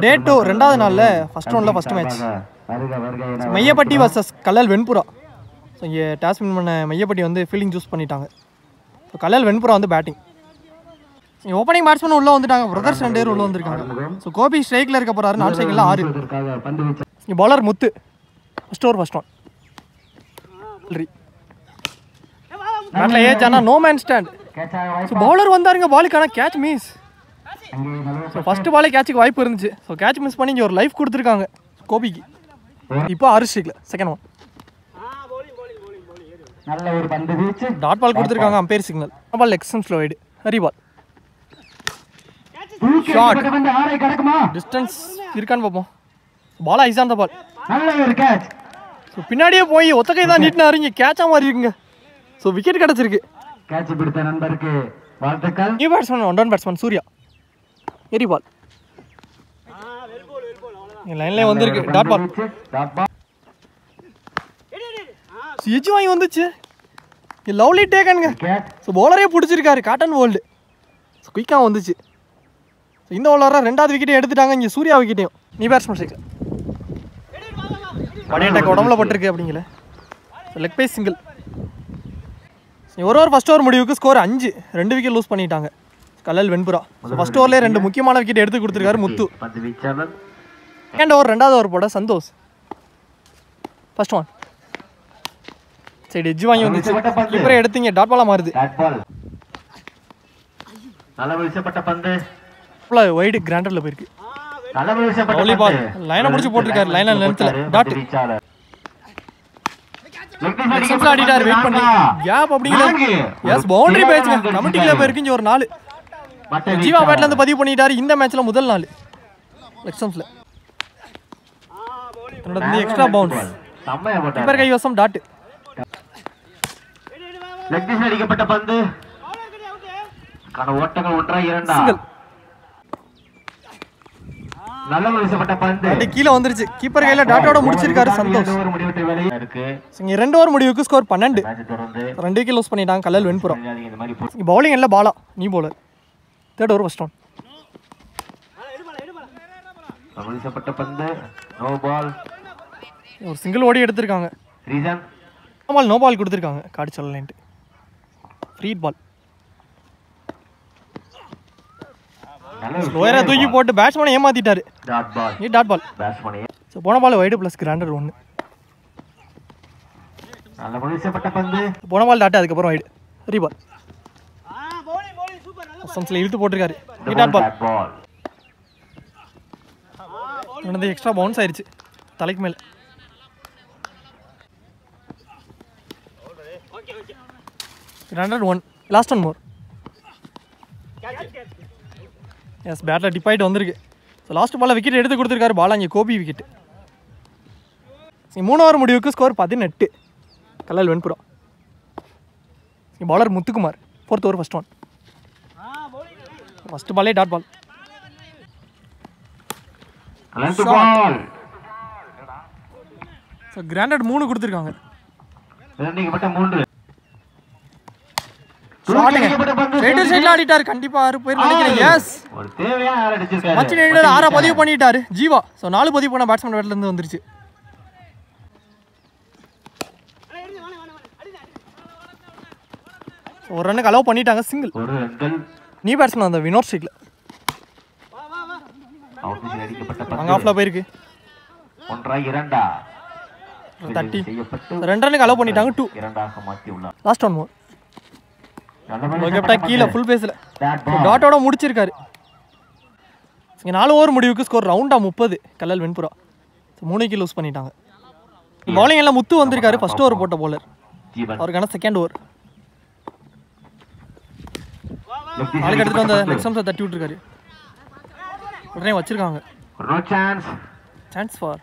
டே 2 ரெண்டாவது நாளில் ஃபர்ஸ்ட் ரவுண்டில் first match Maiyappatti versus Kallal Venpura. So இங்கே டாஸ் வின் பண்ண மையப்பட்டி வந்து ஃபீல்டிங் சூஸ் பண்ணிட்டாங்க. ஸோ கல்லல் வெண்புறா வந்து பேட்டிங். இங்கே ஓப்பனிங் பேட்ஸ்மேன் உள்ளே வந்துட்டாங்க, பிரதர்ஸ் 2 பேர் உள்ளே வந்திருக்காங்க. ஸோ கோபி ஸ்ட்ரைக்கில் இருக்க போகிறாரு, நான் ஸ்ட்ரைக்கில் 6. இங்கே bowler Muthu first over first one. பேட்டில் ஏஜ் ஆனால் no man stand. So bowler வந்தாருங்க, பாலுக்கான கேட்ச் மிஸ். ஸோ ஃபஸ்ட்டு பாலே கேட்சுக்கு வாய்ப்பு இருந்துச்சு. ஸோ கேட்ச் மிஸ் பண்ணி இங்கே ஒரு லைஃப் கொடுத்துருக்காங்க கோபிக்கு. இப்போ 6 ஸ்ட்ரைக்கில் செகண்ட் ஒன். டாட் பால் கொடுத்துருக்காங்க, அம்பையர் சிக்னல். பால் எக்ஸம் ஸ்லோ வைடு, ஹரி பால். ஷாட் டிஸ்டன்ஸ் இருக்கான்னு பார்ப்போம். Ball eyes on the ball. So பின்னாடியே போய் ஒத்த கை தான் நீட்டினா அறிஞ்சு கேட்சாக மாதிரி இருக்குங்க. ஸோ விக்கெட் கிடச்சிருக்கு. New batsman, 1 down batsman Surya. எரி பால் லைன்லேயே வந்திருக்கு. டாட் பால் எஜ்ஜு வாங்கி வந்துச்சு. லவ்லி டேக்கனுங்க. ஸோ பவுலரே பிடிச்சிருக்காரு, காட்டன் வேர்ல்டு. ஸோ குயிக்காக வந்துச்சு. ஸோ இந்த ஓவராக 2வது விக்கெட்டையும் எடுத்துட்டாங்க. இங்கே சூர்யா விக்கெட்டையும். நீ பேட்ஸ்மேன் சைக்கிள் படைய டேக் உடம்புல பட்டிருக்கு அப்படிங்கல. லெக் பேஸ் சிங்கிள். ஒரு ஓவர் ஃபர்ஸ்ட் ஓவர் முடிவுக்கு ஸ்கோர் 5. 2 விக்கெட் லூஸ் பண்ணிட்டாங்க கல்லல் வெண்புறா. ஃபர்ஸ்ட் ஓவர்லேயே 2 முக்கியமான விக்கெட் எடுத்து கொடுத்துருக்காரு முத்து. செகண்ட் ஓவர் 2வது ஓவர் போட Santhosh. First one side edge வாங்கி வந்துச்சு. கீப்பரே எடுத்தீங்க, டாட் பாலா மாறுது. வைடு கிராண்டர்ல போயிருக்கு. வாலிபால் லைனை பிடிச்சி போட்டிருக்காரு, லைன் அண்ட் லென்த்ல டாட். ஆடிட்டாரு வெயிட் பண்ணி கேப் அப்படிங்கிறது. எஸ் பவுண்டரி பேட்ச்ங்க, கமிட்டிக்குள்ள போயிருக்கு. இங்க ஒரு 4 ஜீவா பேட்ல இருந்து பதிவு பண்ணிட்டாரு இந்த மேட்ச்ல முதல் 4 லெக்ஸம்ஸ்ல. எக்ஸ்ட்ரா பவுன்ஸ் கீப்பர் கைவசம் டாட். லெக் டிஷ் அடிக்கப்பட்ட பந்து ஓட்டங்கள் 1-2 நல்ல வீசப்பட்ட பந்து கீழே வந்துருச்சு. கீப்பர் கையில டாட்டோட முடிச்சிருக்காரு சந்தோஷ். இங்க 2 ஓவர் முடிவுக்கு ஸ்கோர் 12. 2 விக்கெட் லூஸ் பண்ணிட்டாங்க கல்லல் வெண்புறா. பவுலிங் எல்லாம் பாலா, நீ bowler. Third over first one. வீசப்பட்ட பந்து நோ பால். ஒரு சிங்கிள் ஓடி எடுத்திருக்காங்க. ரீசன் நோ பால் கொடுத்துருக்காங்க, கார்டு சொல்லலேன்ட்டு. ஃப்ரீ பால் ஸ்லோயரா தூக்கி போட்டு பேட்ஸ்மேனை ஏமாத்திட்டாரு. Dot ball. ஸோ போன பால் வைடு ப்ளஸ் கிராண்டர் 1. போன பால் டாட், அதுக்கப்புறம் வைடு ரீபால். இழுத்து போட்டிருக்காரு. டாட் பால் எக்ஸ்ட்ரா பவுன்ஸ் ஆயிடுச்சு தலைக்கு மேல. கிராண்டர் 1. Last one more. எஸ் பேட்டில் டிப்பாயிட்டு வந்திருக்கு. ஸோ லாஸ்ட் பாலில் விக்கெட் எடுத்து கொடுத்துருக்காரு பாலா. இங்கே கோபி விக்கெட். 3 ஓவர் முடிவுக்கு score 18 Kallal Venpura. Bowler Muthukumar. 4th over first one. First பாலே டாட் பால். ஸோ கிராண்டட் 3 கொடுத்துருக்காங்க. ஆடிட்டாரு கண்டிப்பா 6 பேர் நினைக்கிறேன். எஸ் மச்சின் 6 பதிவு பண்ணிட்டாரு ஜீவா. ஸோ 4 பதிவு பண்ண பேட்ஸ்மேன் பேட்ல இருந்து வந்துருச்சு. ஒரு ரன்னுக்கு அலோவ் பண்ணிட்டாங்க சிங்கிள். நீ பேட்ஸ்மேன் அந்த வினோத் ஸ்ட்ரைக்ல அங்க ஆஃப்ல போயிருக்கு. 30 2 ரன்னுக்கு அலோவ் பண்ணிட்டாங்க 2. லாஸ்ட் ஒன் மோர். கீழே ஃபுல் பேஸில் டாட்டோட முடிச்சிருக்காரு. 4 ஓவர் முடிவுக்கு ஸ்கோர் ரவுண்டா 30 கல்லல் வெண்புறா. 3 விக்கெட் லூஸ் பண்ணிட்டாங்க. பவுலிங் எல்லாம் முத்து வந்திருக்காரு. ஃபர்ஸ்ட் ஓவர் போட்ட பவுலர், அவருக்கான செகண்ட் ஓவர். ஆளுக்கு எடுத்துட்டு வந்த லெக்ஸம்ஸை தட்டி விட்டுருக்காரு. உடனே வச்சிருக்காங்க. சான்ஸ் ஃபார்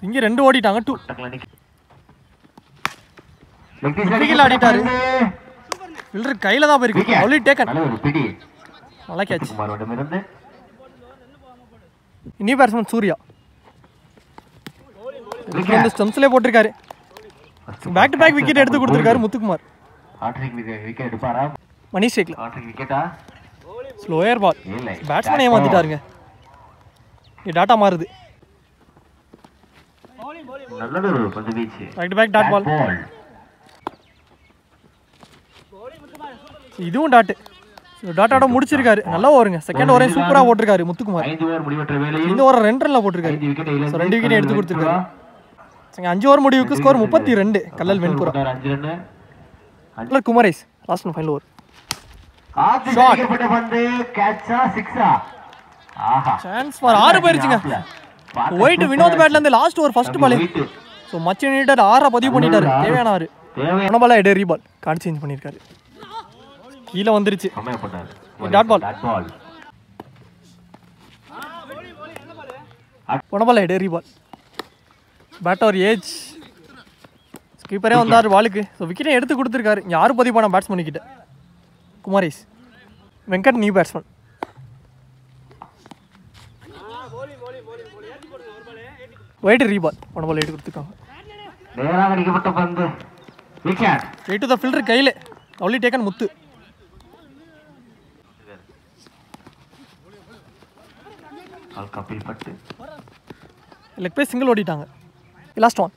இங்கே 2 ஓடிட்டாங்க 2. விக்கெட் ஆடிட்டாரு. ஃபீல்டர் கையில தான் போயிருக்கு. அவ்வளோ டேக்கன். நல்லா கேட்ச். இனி பேட்ஸ்மேன் சூர்யா வந்து ஸ்டம்ப்ஸ்லேயே போட்டிருக்காரு. பேக் டு பேக் விக்கெட் எடுத்து கொடுத்துருக்காரு முத்துக்குமார். மணி ஸ்ட்ரைக்ல ஸ்லோயர் பால். பேட்ஸ்மேன் ஏமாத்திட்டாருங்க. இங்கே டாட்டா மாறுது. நல்லதொரு பந்து வீச்சு. Back to back dot ball. இதுவும் டாட்டு. டாட்டாவோட முடிச்சிருக்காரு. நல்லா ஓவருங்க. செகண்ட் ஓவரையும் சூப்பராக போட்டிருக்காரு முத்துக்குமார். 5 ஓவர் முடிவற்ற வேளையில் இந்த ஓவர் 2 ரன்ல போட்டிருக்காரு. 2 விக்கெட் எடுத்து கொடுத்துருக்காரு. 5 ஓவர் முடிவுக்கு score 32. Kallal Venpura. 5 run. Kallal Kumaresh last final over. ஆடிக்கப்பட்ட பந்து கேட்சா சிக்ஸா. ஆஹா. சான்ஸ் ஃபார் 6 போயிருச்சுங்க. ஒயிட் வினோத் பேட்ல இருந்து last over first ball. So much needed 6 பதிவு பண்ணிட்டாரு. தேவையான 6. போன பால் எடே ரீபால் கார்டு சேஞ்ச் பண்ணிருக்காரு. கீழ வந்துருச்சு. Dot ball. போன பால் எடே ரீபால். பேட்டர் ஏஜ் ஸ்கீப்பரே வந்தார் பாலுக்கு. ஸோ விக்கெட்டை எடுத்து கொடுத்துருக்காரு. இங்கே 6 பதிவு பண்ண பேட்ஸ்மேன் கிட்ட. Kumaresh Venkat new batsman. Wide reball. போன பால் எடுத்து கொடுத்துருக்காங்க. நேராக அடிக்கப்பட்ட பந்து wicket. Aid to the fielder கையில் ஒன்லி டேக்கன் முத்து. கபில் பட்டு லெக் பை சிங்கிள் ஓடிட்டாங்க. லாஸ்ட் ஒன்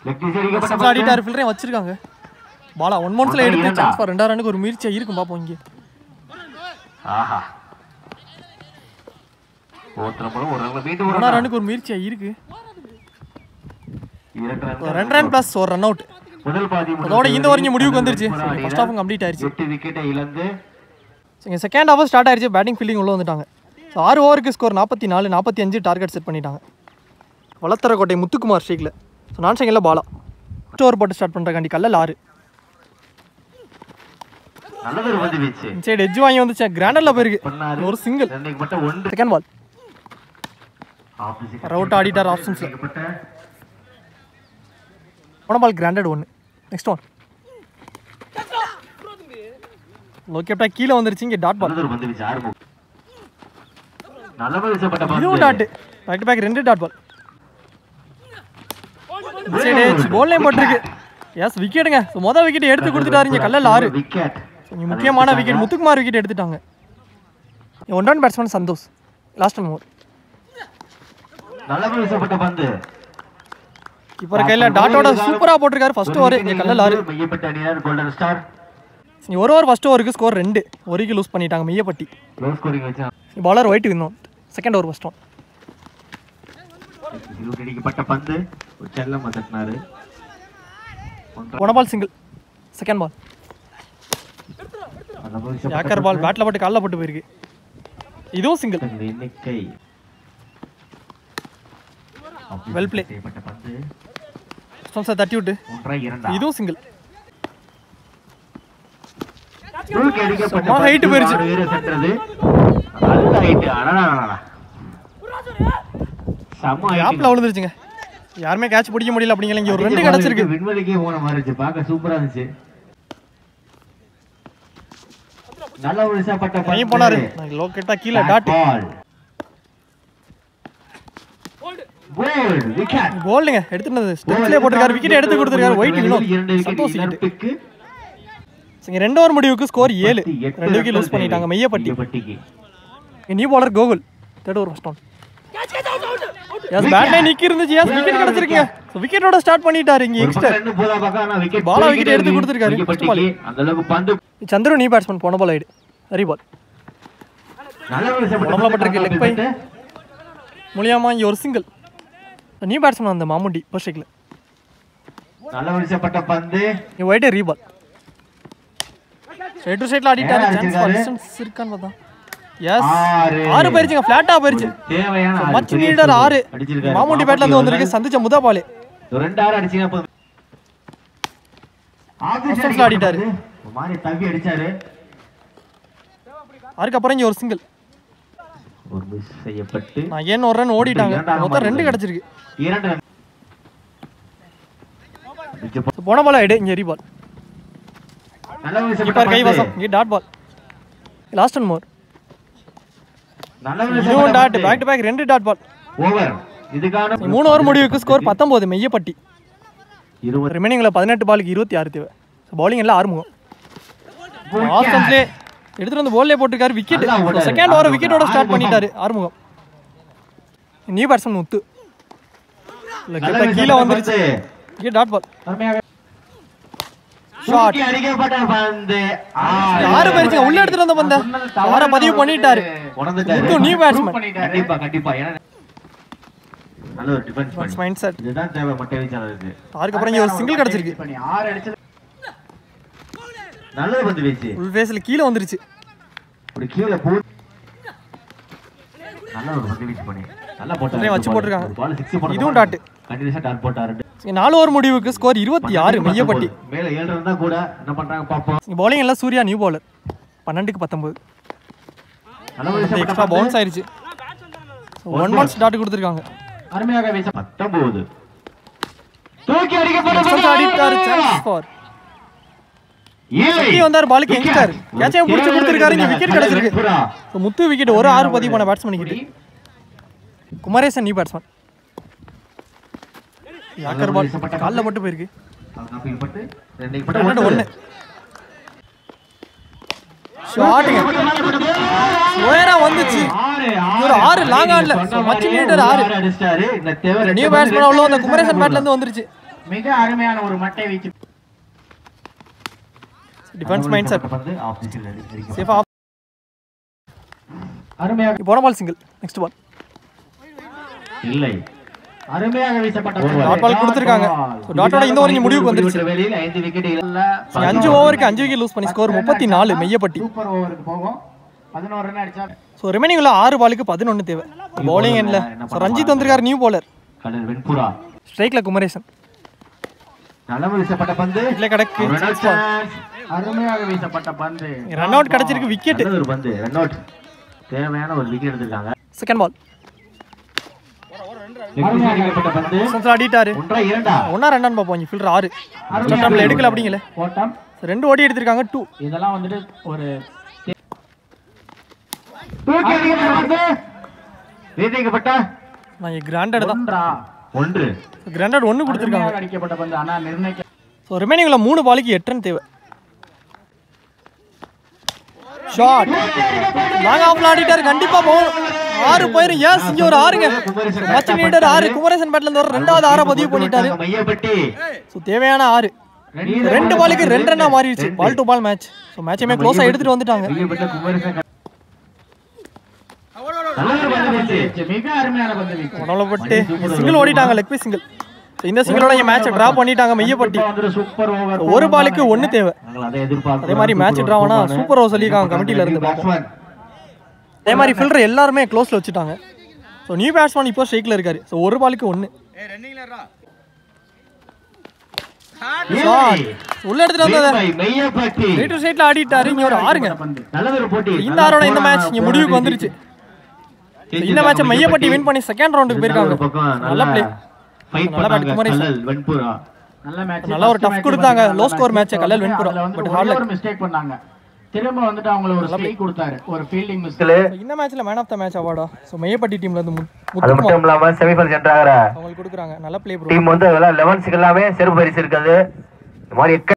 லெக் ஆடிட்டார். ஃபீல்டரையும் வச்சிருக்காங்க. பாலா 1 மந்த்ஸ்ல எடுத்து சான்ஸ் ஃபார் 2 ரன்னுக்கு ஒரு முயற்சியா இருக்கும். பாப்போம் இங்கே. ஆஹா. ஓட்றப்பறம் ஒரு ரன்ல மீண்டும் 1 ரன்னுக்கு ஒரு முயற்சியா இருக்கு. 2 ரன் பிளஸ் ஒரு ரன் அவுட். முதல் பாதி அதோட இந்த ஓவர் முடிவுக்கு வந்துருச்சு. ஃபர்ஸ்ட் ஹாஃப் கம்ப்ளீட் ஆயிருச்சு. 8 விக்கெட்டை இழந்து செகண்ட் ஹாஃப் ஸ்டார்ட் ஆயிருச்சு. பேட்டிங் ஃபீல்டிங் உள்ள வந்துட்டாங்க. 6 ஓவருக்கு ஸ்கோர் 44, 45 டார்கெட் செட் பண்ணிட்டாங்க. வளத்தரக்கோட்டை முத்துக்குமார் ஸ்ட்ரீக்கில். ஸோ நான் செகண்டில் பாலா. ஃபர்ஸ்ட் ஓவர் போட்டு ஸ்டார்ட் பண்ணுறக்காண்டி கல்லல் 6. நல்லதொரு பந்து வீச்சு. இன்சைடு எட்ஜ் வாங்கி வந்துச்சு. கிராண்டரில் போயிருக்கு. ஒரு சிங்கிள். Second ball. ரவுட் ஆடிட்டார் ஆப்ஷன்ஸில். போன பால் கிராண்டட் 1. நெக்ஸ்ட் ஒன் லோக்கேப்டா கீழே வந்துருச்சு. இங்கே டாட் பால். இதுவும் dot. Back to back 2 dot ball. கோல் லைன் போட்டிருக்கு. எஸ் விக்கெட்டுங்க. ஸோ மொதல் விக்கெட் எடுத்து கொடுத்துட்டாரு. இங்கே கல்லல் 6. இங்கே முக்கியமான விக்கெட் முத்துக்குமார் விக்கெட் எடுத்துட்டாங்க. 1 run batsman Santhosh. Last over. இப்போ கையில் டாட்டோட சூப்பராக போட்டிருக்காரு. ஃபர்ஸ்ட் ஓவர் இங்கே கல்லல் 6. ஒரு ஓவர் ஃபர்ஸ்ட் ஓவருக்கு ஸ்கோர் 2. 1 விக்கெட் லூஸ் பண்ணிட்டாங்க Maiyappatti. Bowler white Vinoth. Second over first one. போன ball single. Second ball yorker ball. பேட்டில் போட்டு காலில் போட்டு போயிருக்கு. இதுவும் சிங்கிள். Well play. தட்டி விட்டு இதுவும் சிங்கிள். ஹைட் போயிருச்சு. கேப்ல விழுந்துருச்சுங்க. யாருமே கேட்ச் பிடிக்க முடியல. அப்படிங்கிற இங்க ஒரு 2 கிடைச்சிருக்கு. விண்வெளிக்கே போன மாதிரி இருந்துச்சு. பார்க்க சூப்பரா இருந்துச்சு. நல்ல விசப்பட்ட பை போனாரு. லோக்கேட்டா கீழ டாட். கோல் விக்கெட். கோல்ங்க எடுத்துனது. ஸ்டெப்ஸ்ல போட்டுருக்காரு. விக்கெட் எடுத்து கொடுத்திருக்காரு. ஒயிட் வினோத். சந்தோஷ் விக்கெட். சங்க 2 ஓவர் முடிவுக்கு ஸ்கோர் 7. 2 விக்கெட் லூஸ் பண்ணிட்டாங்க Maiyappatti. New bowler Gokul. Third over first one. எஸ் பேட் லைன் நிக்கி இருந்துச்சு. எஸ் விக்கெட் கிடைச்சிருக்குங்க. சோ விக்கெட்டோட ஸ்டார்ட் பண்ணிட்டாரு. இங்க எக்ஸ்ட்ரா பாலா விக்கெட் எடுத்து கொடுத்திருக்காரு. ஃபர்ஸ்ட் பால் அந்த அளவுக்கு பந்து. Chandru new batsman. போன பால் ஐடு ஹரி பால். நல்ல பட்டிருக்கு. லெக் பை மூலியமா இங்க ஒரு சிங்கிள். நியூ பேட்ஸ்மேன் அந்த மாமுண்டி ஃபர்ஸ்ட் நல்ல விசப்பட்ட பந்து. இங்க ஒயிட் ரீபால். சைடு டு சைடுல ஆடிட்டாரு. சான்ஸ் ஃபார் டிஸ்டன்ஸ் இருக்கான்னு பார்த்தா. எஸ் 6 போயிருச்சுங்க. ஃபிளாட்டா போயிருச்சு. தேவையான மச் நீடர் 6. மாமுண்டி பேட்ல இருந்து வந்திருக்கு. சந்திச்ச முத பால் 2 6 அடிச்சீங்க. ஆப்ஷன்ஸ்ல ஆடிட்டாரு. மாரி தவி அடிச்சாரு. அதுக்கு அப்புறம் இங்க ஒரு சிங்கிள். ஒரு மிஸ் செய்யப்பட்டு நான் ஏன் ஒரு ரன் ஓடிட்டாங்க. மொத்தம் 2 கிடைச்சிருக்கு. 2 ரன். போன பால் ஐடு இங்க ரீபால். நல்ல விசப்பட்ட கீப்பர் கைவசம். இங்க dot ball. Last one more. நல்ல இதுவும் dot. Back to back 2 dot ball. Over. இதுக்கான 3 ஓவர் முடிவுக்கு ஸ்கோர் 19 மெய்யப்பட்டி. 20 ரிமைனிங்ல 18 பாலுக்கு 26 தேவை. பவுலிங் எல்லாம் ஆறுமுகம். ஆப்ஷன்ஸ்லே எடுத்துட்டு வந்து போல்லே போட்டுருக்காரு. விக்கெட். செகண்ட் ஓவர் விக்கெட்டோட ஸ்டார்ட் பண்ணிட்டாரு ஆறுமுகம். நியூ பேட்ஸ்மேன் முத்து நல்ல கீழே வந்துருச்சு இங்கே டாட் பால் ஷாட் அடிக்கப்பட்ட பந்து யாரு போயிருச்சுங்க உள்ள எடுத்துட்டு வந்த பந்த யார பதிவு பண்ணிட்டாரு முத்து நியூ பேட்ஸ்மேன் கண்டிப்பா கண்டிப்பா நல்ல ஒரு டிஃபென்ஸ் மைண்ட் செட் இதுதான் தேவை மட்டை வீச்சாளருக்கு. யாருக்கு அப்புறம் இங்க ஒரு சிங்கிள் கிடைச்சிருக்கு நல்ல பந்து வீச்சு ஃபுல் ஃபேஸ்ல கீழே வந்துருச்சு ஒரு கீழே போ நல்ல ஒரு பந்து வீச்சு பண்ணி நல்லா போட்டாரு வச்சு போட்டுருக்காங்க பால் 6 போட்டாரு இதுவும் டாட் கண்டினியூஸா டாட் போட்டாரு 4 ஓவர் முடிவுக்கு ஸ்கோர் 26 மையப்பட்டி மேல 7 இருந்தா கூட என்ன பண்றாங்க பாப்போம் பவுலிங் எல்லாம் சூர்யா நியூ பவுலர் 12க்கு 19 நல்ல ஒரு எக்ஸ்ட்ரா பவுன்ஸ் ஆயிருச்சு 1 பால்ஸ் டாட் கொடுத்திருக்காங்க அருமையாக வீச 19 தூக்கி அடிக்கப்பட்ட பந்து அடிட்டாரு சான்ஸ் ஃபார் இங்க வந்தார் பாலுக்கு யங்ஸ்டர் கேட்சை புடிச்சு கொடுத்திருக்காரு இங்க விக்கெட் கிடைச்சிருக்கு முத்து விக்கெட் ஒரு 6 பதிவு பண்ண பேட்ஸ்மேன் கிட்ட குமாரேசன் நியூ பேட்ஸ்மேன் யாக்கர் பால் கால்ல மட்டும் போயிருக்கு பட்டு 2 1 ஷாட்டுங்க ஸ்லோயரா வந்துச்சு ஒரு 6 லாங் ஆன்ல மச் நீடர் 6 அடிச்சாரு இந்த தேவ நியூ பேட்ஸ்மேன் உள்ள வந்த குமாரேசன் பேட்ல இருந்து வந்துருச்சு மிக அருமையான ஒரு மட்டை வீச்சு டிஃபென்ஸ் மைண்ட் செட் வந்து off the field safe off அருமையாக போன பால் சிங்கிள் நெக்ஸ்ட் பால் இல்லை அருமையாக வீசப்பட்ட டாட் பால் கொடுத்திருக்காங்க சோ டாட்டோட இந்த ஓவர் முடிவுக்கு வந்துருச்சு வெளியில 5 விக்கெட் இல்ல 5 ஓவருக்கு 5 விக்கெட் லூஸ் பண்ணி ஸ்கோர் 34 மையப்பட்டி சூப்பர் ஓவருக்கு போகும் 11 ரன் அடிச்சா சோ ரிமைனிங் உள்ள 6 பாலுக்கு 11 தேவை பவுலிங் எண்ட்ல சோ ரஞ்சித் வந்திருக்காரு new bowler colour Venpura ஸ்ட்ரைக்ல Kumaresan நல்ல வீசப்பட்ட பந்து இல்ல கடக்கு அருமையாக வீசப்பட்ட பந்து ரன் அவுட் கிடைச்சிருக்கு விக்கெட் நல்ல ஒரு பந்து ரன் அவுட் தேவையான ஒரு விக்கெட் எடுத்துட்டாங்க செகண்ட் பால் அடிக்கப்பட்ட பந்து சென்சர் அடிட்டாரு 1-2 ஒண்ணா ரன் பாப்போம் ஃபீல்டர் 6 ஸ்டார்ட்ல எடுக்கல அப்படிங்கல ஓட்டம் 2 ஓடி எடுத்திருக்காங்க 2 இதெல்லாம் வந்துட்டு ஒரு தூக்கி அடிக்கப்பட்ட பந்து வீதிக்கப்பட்ட நான் கிராண்டட் தான் 1 கிராண்டட் 1 கொடுத்திருக்காங்க அடிக்கப்பட்ட பந்து ஆனா நிர்ணயிக்க சோ ரிமைனிங் உள்ள 3 பாலுக்கு 8 ரன் தேவை ஷாட் லாங் ஆஃப்ல ஆடிட்டாரு கண்டிப்பா பவுல் 6 போயிரும் எஸ் இங்க ஒரு 6ங்க மச் நீடர் 6 குமரேசன் பேட்ல இருந்து வர ரெண்டாவது 6 பதிவு பண்ணிட்டாரு மையப்பட்டி சோ தேவையான 6 2 பாலுக்கு 2 ரன்னா மாறிடுச்சு ball to ball match so மேட்சமே க்ளோஸா எடுத்துட்டு வந்துட்டாங்க மையப்பட்ட குமரேசன் நல்ல ஒரு பந்து வீச்சு மிக அருமையான பந்து வீச்சு உடலப்பட்டு சிங்கிள் ஓடிட்டாங்க லெக் பீஸ் சிங்கிள் இந்த சிங்கிளோட மேட்சை டிரா பண்ணிட்டாங்க மையப்பட்டி சூப்பர் ஓவர் ஒரு பாலுக்கு 1 தேவை நாங்கள் அதை எதிர்பார்க்கிறோம் அதே மாதிரி மேட்ச் டிரா ஆனா சூப்பர் ஓவர் சொல்லிருக்காங்க கமிட்டில இருந்து பார்ப்போம் அதே மாதிரி ஃபில்டர் எல்லாருமே க்ளோஸ்ல வச்சுட்டாங்க ஸோ நியூ பேட்ஸ்மேன் இப்போ ஸ்ட்ரைக்ல இருக்காரு ஸோ ஒரு பாலுக்கு 1 உள்ள எடுத்துட்டு வந்தது மையப்பட்டி ரைட் சைடுல ஆடிட்டாரு இங்க ஒரு 6ங்க நல்ல ஒரு போட்டி இந்த 6ஓட இந்த மேட்ச் இங்க முடிவுக்கு வந்துருச்சு இந்த மேட்சை மையப்பட்டி வின் பண்ணி செகண்ட் ரவுண்டுக்கு போயிருக்காங்க நல்ல பிளே ஃபைட் நல்ல பேட் பண்ணாங்க குமரேசன் கல்லல் வெண்புறா நல்ல மேட்ச் நல்ல ஒரு டஃப் கொடுத்தாங்க low score match Kallal Venpura but hard ஒரு மிஸ்டேக் பண்ணாங்க திரும்ப வந்துட்டு அவங்க ஒரு ஸ்ட்ரைக் கொடுத்தாரு ஒரு ஃபீல்டிங் மிஸ்டேக் இந்த மேட்ச்ல மேன் ஆஃப் த மேட்ச் அவார்டா ஸோ மையப்பட்டி டீம்ல இருந்து அது மட்டும் இல்லாம செமிஃபைனல் சென்டர் ஆகிற அவங்களுக்கு கொடுக்குறாங்க நல்ல பிளே ப்ரோ டீம் வந்து 11க்கு எல்லாமே சிறப்பு பரிசு இருக்குது இந்த மாதிரி